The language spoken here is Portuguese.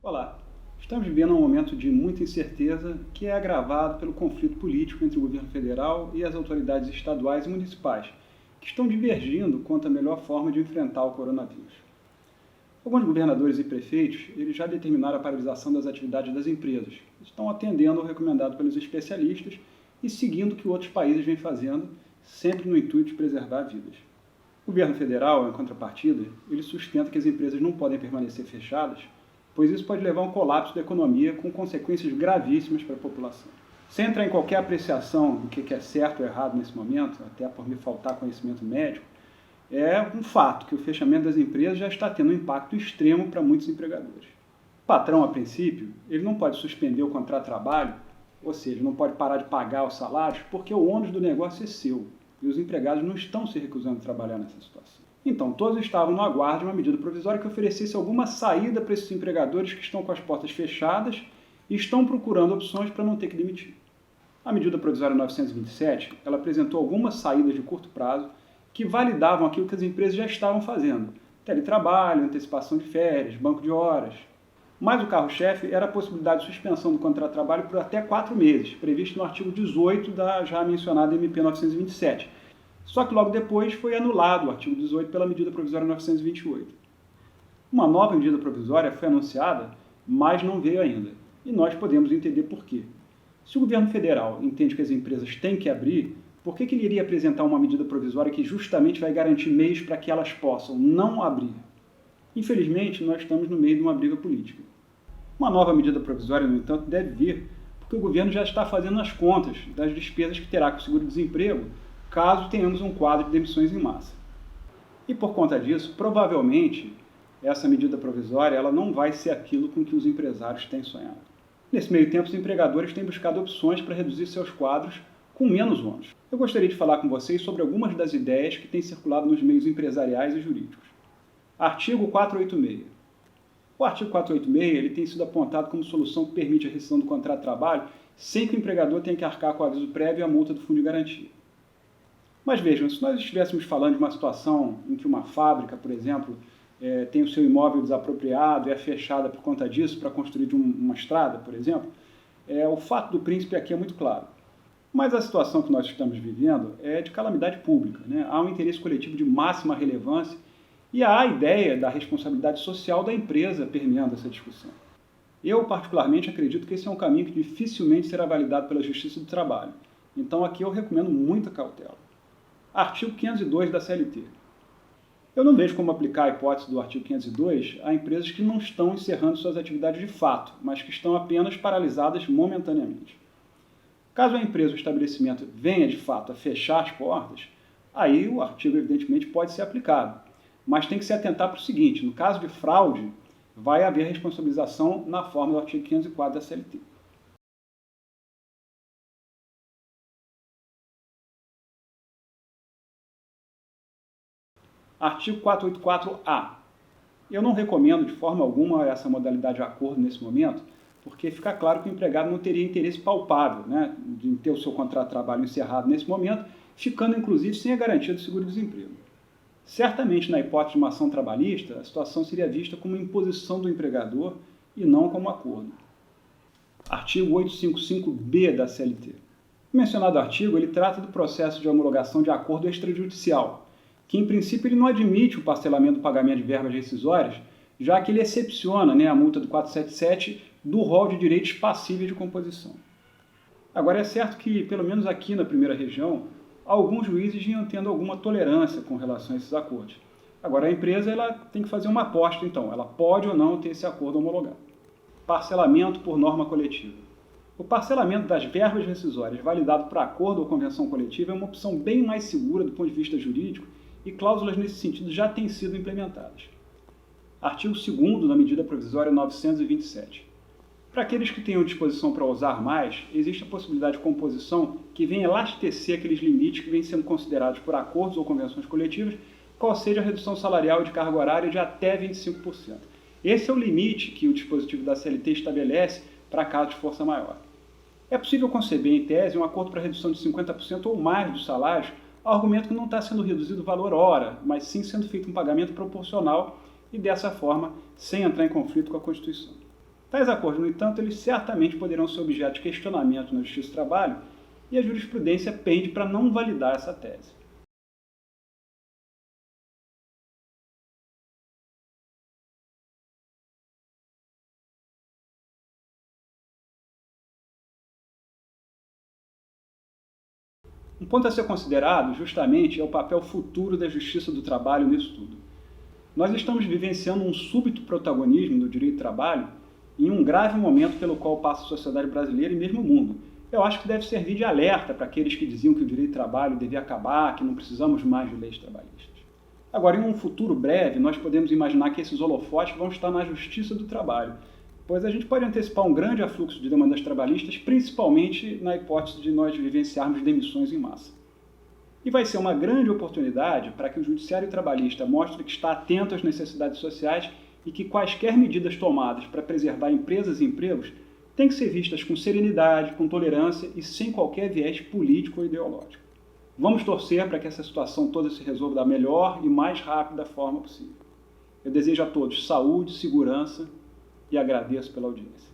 Olá, estamos vivendo um momento de muita incerteza que é agravado pelo conflito político entre o governo federal e as autoridades estaduais e municipais, que estão divergindo quanto à melhor forma de enfrentar o coronavírus. Alguns governadores e prefeitos eles já determinaram a paralisação das atividades das empresas, estão atendendo ao recomendado pelos especialistas e seguindo o que outros países vêm fazendo, sempre no intuito de preservar vidas. O governo federal, em contrapartida, ele sustenta que as empresas não podem permanecer fechadas, pois isso pode levar a um colapso da economia com consequências gravíssimas para a população. Sem entrar em qualquer apreciação do que é certo ou errado nesse momento, até por me faltar conhecimento médico, é um fato que o fechamento das empresas já está tendo um impacto extremo para muitos empregadores. O patrão, a princípio, ele não pode suspender o contrato de trabalho, ou seja, não pode parar de pagar os salários, porque o ônus do negócio é seu, e os empregados não estão se recusando a trabalhar nessa situação. Então, todos estavam no aguardo de uma medida provisória que oferecesse alguma saída para esses empregadores que estão com as portas fechadas e estão procurando opções para não ter que demitir. A medida provisória 927, ela apresentou algumas saídas de curto prazo que validavam aquilo que as empresas já estavam fazendo: teletrabalho, antecipação de férias, banco de horas. Mas o carro-chefe era a possibilidade de suspensão do contrato de trabalho por até 4 meses, previsto no artigo 18 da já mencionada MP 927. Só que logo depois foi anulado o artigo 18 pela medida provisória 928. Uma nova medida provisória foi anunciada, mas não veio ainda. E nós podemos entender por quê. Se o governo federal entende que as empresas têm que abrir, por que ele iria apresentar uma medida provisória que justamente vai garantir meios para que elas possam não abrir? Infelizmente, nós estamos no meio de uma briga política. Uma nova medida provisória, no entanto, deve vir, porque o governo já está fazendo as contas das despesas que terá com o seguro-desemprego, caso tenhamos um quadro de demissões em massa. E por conta disso, provavelmente, essa medida provisória ela não vai ser aquilo com que os empresários têm sonhado. Nesse meio tempo, os empregadores têm buscado opções para reduzir seus quadros com menos ônus. Eu gostaria de falar com vocês sobre algumas das ideias que têm circulado nos meios empresariais e jurídicos. Artigo 486. O artigo 486 ele tem sido apontado como solução que permite a rescisão do contrato de trabalho sem que o empregador tenha que arcar com o aviso prévio e a multa do fundo de garantia. Mas vejam, se nós estivéssemos falando de uma situação em que uma fábrica, por exemplo, tem o seu imóvel desapropriado e é fechada por conta disso para construir uma estrada, por exemplo, o fato do príncipe aqui é muito claro. Mas a situação que nós estamos vivendo é de calamidade pública, né? Há um interesse coletivo de máxima relevância e há a ideia da responsabilidade social da empresa permeando essa discussão. Eu, particularmente, acredito que esse é um caminho que dificilmente será validado pela Justiça do Trabalho. Então, aqui eu recomendo muita cautela. Artigo 502 da CLT. Eu não vejo como aplicar a hipótese do artigo 502 a empresas que não estão encerrando suas atividades de fato, mas que estão apenas paralisadas momentaneamente. Caso a empresa ou estabelecimento venha de fato a fechar as portas, aí o artigo evidentemente pode ser aplicado. Mas tem que se atentar para o seguinte: no caso de fraude, vai haver responsabilização na forma do artigo 504 da CLT. Artigo 484-A. Eu não recomendo de forma alguma essa modalidade de acordo nesse momento, porque fica claro que o empregado não teria interesse palpável, né, de ter o seu contrato de trabalho encerrado nesse momento, ficando inclusive sem a garantia do seguro-desemprego. Certamente, na hipótese de uma ação trabalhista, a situação seria vista como imposição do empregador e não como acordo. Artigo 855-B da CLT. O mencionado artigo ele trata do processo de homologação de acordo extrajudicial, que em princípio ele não admite o parcelamento do pagamento de verbas rescisórias, já que ele excepciona a multa do 477 do rol de direitos passíveis de composição. Agora, é certo que, pelo menos aqui na primeira região, alguns juízes vinham tendo alguma tolerância com relação a esses acordos. Agora, a empresa ela tem que fazer uma aposta, então, ela pode ou não ter esse acordo homologado. Parcelamento por norma coletiva. O parcelamento das verbas rescisórias validado para acordo ou convenção coletiva é uma opção bem mais segura do ponto de vista jurídico e cláusulas nesse sentido já têm sido implementadas. Artigo 2º da medida provisória 927. Para aqueles que tenham disposição para usar mais, existe a possibilidade de composição que vem elastecer aqueles limites que vêm sendo considerados por acordos ou convenções coletivas, qual seja a redução salarial de carga horária de até 25%. Esse é o limite que o dispositivo da CLT estabelece para caso de força maior. É possível conceber, em tese, um acordo para redução de 50% ou mais dos salários, ao argumento que não está sendo reduzido o valor hora, mas sim sendo feito um pagamento proporcional e, dessa forma, sem entrar em conflito com a Constituição. Tais acordos, no entanto, eles certamente poderão ser objeto de questionamento na Justiça do Trabalho e a jurisprudência pende para não validar essa tese. Um ponto a ser considerado, justamente, é o papel futuro da Justiça do Trabalho nisso tudo. Nós estamos vivenciando um súbito protagonismo do direito do trabalho em um grave momento pelo qual passa a sociedade brasileira e mesmo o mundo. Eu acho que deve servir de alerta para aqueles que diziam que o direito do trabalho devia acabar, que não precisamos mais de leis trabalhistas. Agora, em um futuro breve, nós podemos imaginar que esses holofotes vão estar na Justiça do Trabalho, pois a gente pode antecipar um grande afluxo de demandas trabalhistas, principalmente na hipótese de nós vivenciarmos demissões em massa. E vai ser uma grande oportunidade para que o Judiciário Trabalhista mostre que está atento às necessidades sociais e que quaisquer medidas tomadas para preservar empresas e empregos têm que ser vistas com serenidade, com tolerância e sem qualquer viés político ou ideológico. Vamos torcer para que essa situação toda se resolva da melhor e mais rápida forma possível. Eu desejo a todos saúde, segurança e agradeço pela audiência.